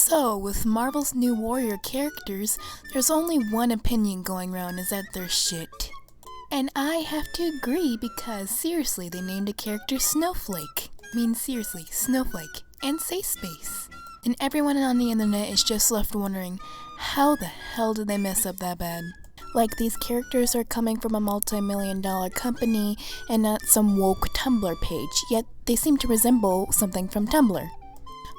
So, with Marvel's new Warrior characters, there's only one opinion going around, is that they're shit. And I have to agree because seriously, they named a character Snowflake. I mean seriously, Snowflake. And Safe Space. And everyone on the internet is just left wondering, how the hell did they mess up that bad? Like these characters are coming from a multi-million-dollar company and not some woke Tumblr page, yet they seem to resemble something from Tumblr.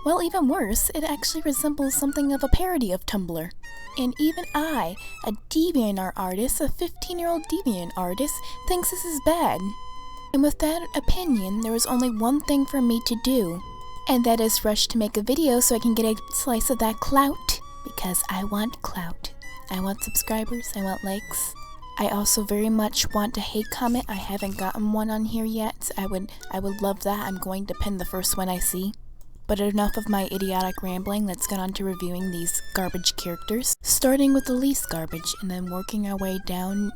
Well, even worse, it actually resembles something of a parody of Tumblr. And even I, a DeviantArt artist, a 15-year-old Deviant artist, thinks this is bad. And with that opinion, there was only one thing for me to do. And that is rush to make a video so I can get a slice of that clout. Because I want clout. I want subscribers, I want likes. I also very much want a hate comment. I haven't gotten one on here yet. I would love that. I'm going to pin the first one I see. But enough of my idiotic rambling, let's get on to reviewing these garbage characters, starting with the least garbage and then working our way down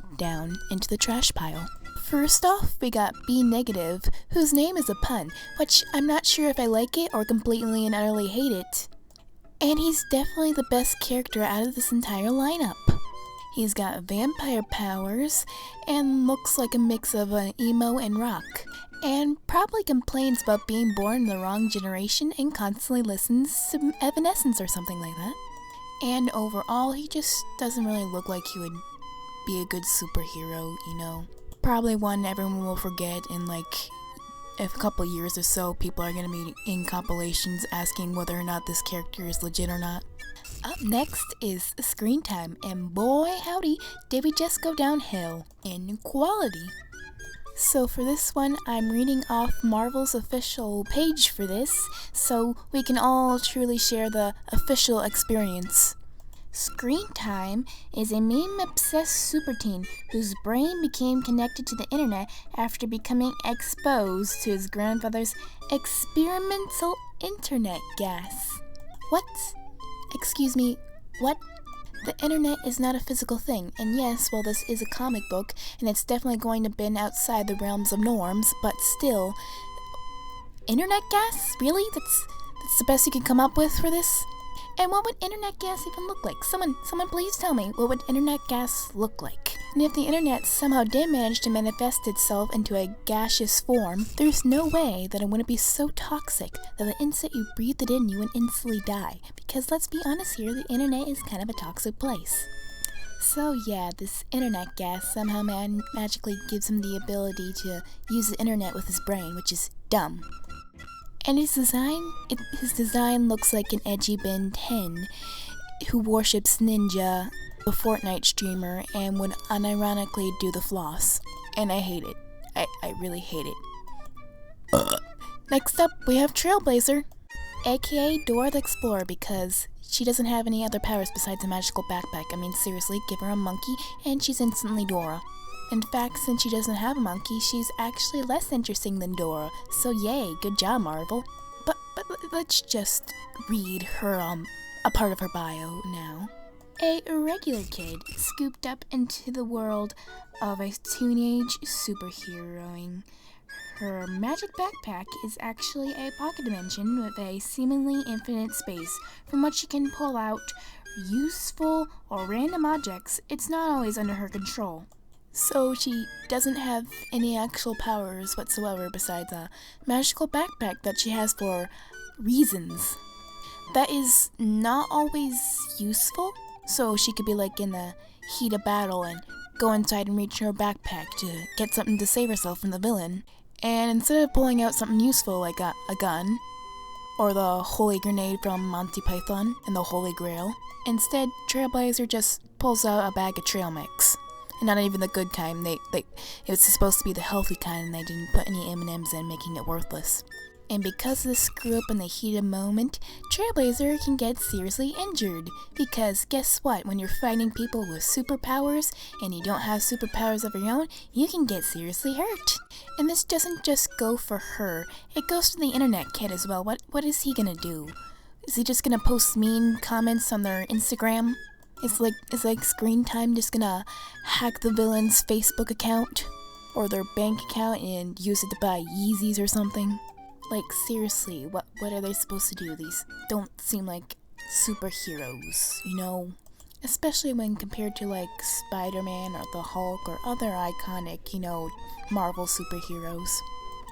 into the trash pile. First off, we got B Negative, whose name is a pun, which I'm not sure if I like it or completely and utterly hate it. And he's definitely the best character out of this entire lineup. He's got vampire powers and looks like a mix of an emo and rock. And probably complains about being born in the wrong generation and constantly listens to Evanescence or something like that. And overall, he just doesn't really look like he would be a good superhero, you know. Probably one everyone will forget in like a couple years or so. People are going to be in compilations asking whether or not this character is legit or not. Up next is Screen Time, and boy howdy, did we just go downhill in quality. So for this one, I'm reading off Marvel's official page for this, so we can all truly share the official experience. Screen Time is a meme-obsessed super teen whose brain became connected to the internet after becoming exposed to his grandfather's experimental internet gas. What? Excuse me, what? The internet is not a physical thing, and yes, while this is a comic book, and it's definitely going to been outside the realms of norms, but still, internet gas? Really? That's the best you can come up with for this? And what would internet gas even look like? Someone please tell me, what would internet gas look like? And if the internet somehow did manage to manifest itself into a gaseous form, there's no way that it wouldn't be so toxic that the instant you breathe it in, you would instantly die. Because let's be honest here, the internet is kind of a toxic place. So yeah, this internet gas somehow magically gives him the ability to use the internet with his brain, which is dumb. And his design looks like an edgy Ben 10 who worships Ninja, a Fortnite streamer, and would unironically do the floss. And I hate it. I really hate it. Next up, we have Trailblazer, aka Dora the Explorer, because she doesn't have any other powers besides a magical backpack. I mean, seriously, give her a monkey and she's instantly Dora. In fact, since she doesn't have a monkey, she's actually less interesting than Dora, so yay, good job, Marvel. But let's just read her, a part of her bio now. A regular kid scooped up into the world of a teenage superheroing. Her magic backpack is actually a pocket dimension with a seemingly infinite space from which she can pull out useful or random objects. It's not always under her control. So she doesn't have any actual powers whatsoever besides a magical backpack that she has for reasons. That is not always useful, so she could be like in the heat of battle and go inside and reach her backpack to get something to save herself from the villain. And instead of pulling out something useful like a gun, or the holy grenade from Monty Python and the Holy Grail, instead Trailblazer just pulls out a bag of trail mix. And not even the good kind. It was supposed to be the healthy kind, and they didn't put any M&Ms in, making it worthless. And because of this screw up in the heat of the moment, Trailblazer can get seriously injured. Because guess what? When you're fighting people with superpowers, and you don't have superpowers of your own, you can get seriously hurt. And this doesn't just go for her. It goes to the internet kid as well. What is he gonna do? Is he just gonna post mean comments on their Instagram? Is Screen Time just gonna hack the villain's Facebook account or their bank account and use it to buy Yeezys or something? Like, seriously, what are they supposed to do? These don't seem like superheroes, you know? Especially when compared to like Spider-Man or the Hulk or other iconic, you know, Marvel superheroes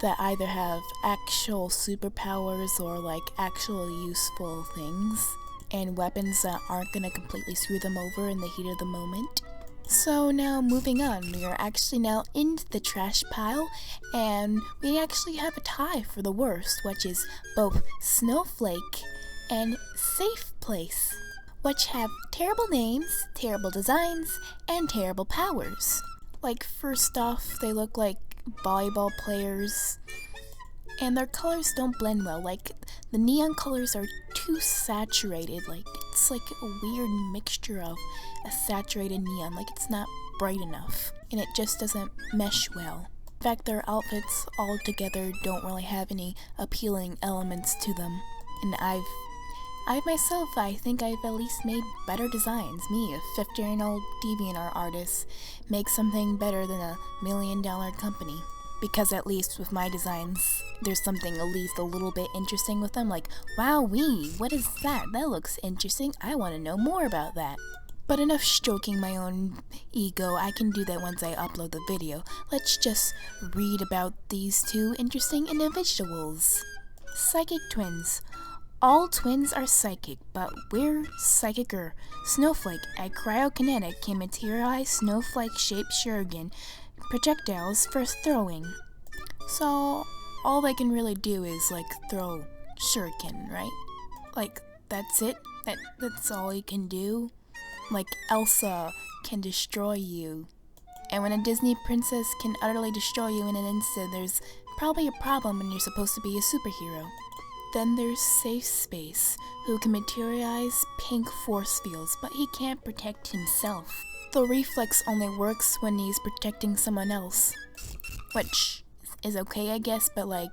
that either have actual superpowers or like actual useful things and weapons that aren't gonna completely screw them over in the heat of the moment. So now moving on, we are actually now in the trash pile and we actually have a tie for the worst, which is both Snowflake and Safe Place, which have terrible names, terrible designs, and terrible powers. Like, first off, they look like volleyball players, and their colors don't blend well. Like, the neon colors are too saturated. Like, it's like a weird mixture of a saturated neon. Like, it's not bright enough, and it just doesn't mesh well. In fact, their outfits altogether don't really have any appealing elements to them, and I myself, I think I've at least made better designs. Me, a 50-year-old DeviantArt artist, make something better than a $1 million company. Because at least with my designs, there's something at least a little bit interesting with them. Like, wowee, what is that? That looks interesting. I want to know more about that. But enough stroking my own ego. I can do that once I upload the video. Let's just read about these two interesting individuals. Psychic twins. All twins are psychic, but we're psychicer. Snowflake, a cryokinetic, can materialize snowflake-shaped shuriken projectiles for throwing. So, all they can really do is, like, throw shuriken, right? Like, that's it? That's all you can do? Like, Elsa can destroy you. And when a Disney princess can utterly destroy you in an instant, there's probably a problem when you're supposed to be a superhero. Then there's Safe Space, who can materialize pink force fields, but he can't protect himself. The reflex only works when he's protecting someone else. Which is okay, I guess, but like,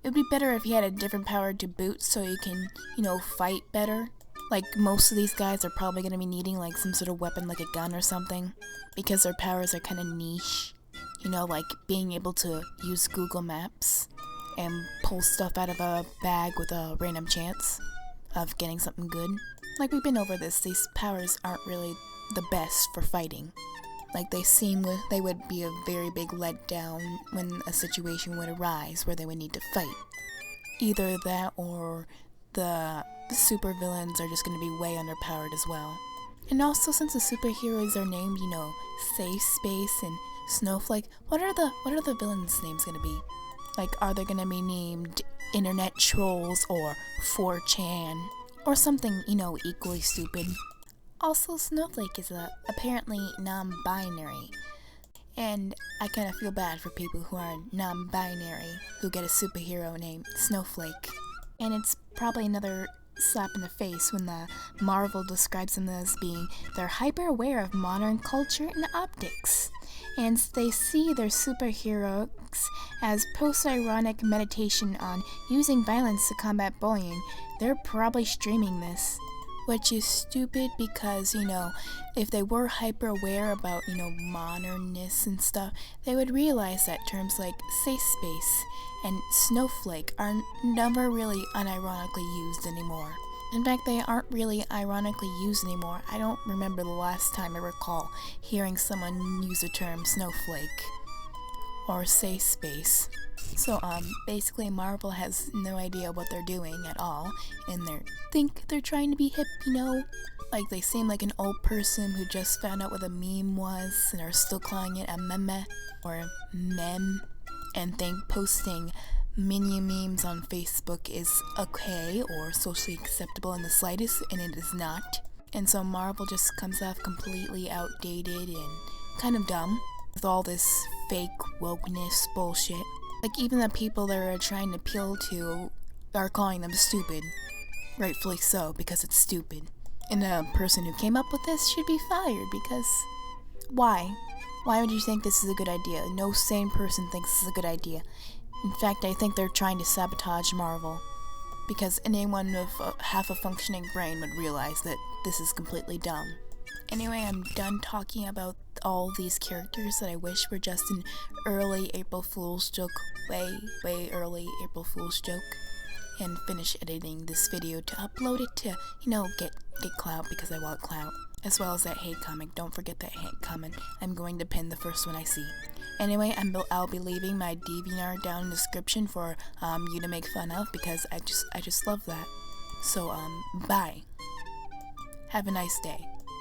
it would be better if he had a different power to boot so you can, you know, fight better. Like, most of these guys are probably going to be needing like some sort of weapon, like a gun or something, because their powers are kind of niche. You know, like being able to use Google Maps and pull stuff out of a bag with a random chance of getting something good. Like, we've been over this, these powers aren't really the best for fighting. Like, they would be a very big letdown when a situation would arise where they would need to fight. Either that or the supervillains are just going to be way underpowered as well. And also, since the superheroes are named, you know, Safe Space and Snowflake, what are the villains' names going to be? Like, are they gonna be named Internet Trolls or 4chan? Or something, you know, equally stupid. Also, Snowflake is apparently non-binary. And I kinda feel bad for people who are non-binary, who get a superhero named Snowflake. And it's probably another slap in the face when the Marvel describes them as being they're hyper-aware of modern culture and optics. And they see their superheroes as post-ironic meditation on using violence to combat bullying. They're probably streaming this. Which is stupid because, you know, if they were hyper-aware about, you know, modernness and stuff, they would realize that terms like safe space and snowflake are never really unironically used anymore. In fact, they aren't really ironically used anymore. I don't remember the last time I recall hearing someone use the term snowflake or safe space. So, basically Marvel has no idea what they're doing at all, and think they're trying to be hip, you know? Like, they seem like an old person who just found out what a meme was and are still calling it a meme or mem, and think posting mini memes on Facebook is okay or socially acceptable in the slightest, and it is not. And so Marvel just comes off completely outdated and kind of dumb with all this fake wokeness bullshit. Like, even the people they're trying to appeal to are calling them stupid. Rightfully so, because it's stupid. And the person who came up with this should be fired, because why? Why would you think this is a good idea? No sane person thinks this is a good idea. In fact, I think they're trying to sabotage Marvel, because anyone with half a functioning brain would realize that this is completely dumb. Anyway, I'm done talking about all these characters that I wish were just an early April Fool's joke, way early April Fool's joke. and finish editing this video to upload it to, get clout because I want clout. As well as that hate comment. Don't forget that hate comment. I'm going to pin the first one I see. Anyway, I'll be leaving my DeviantArt down in the description for you to make fun of because I just love that. So bye. Have a nice day.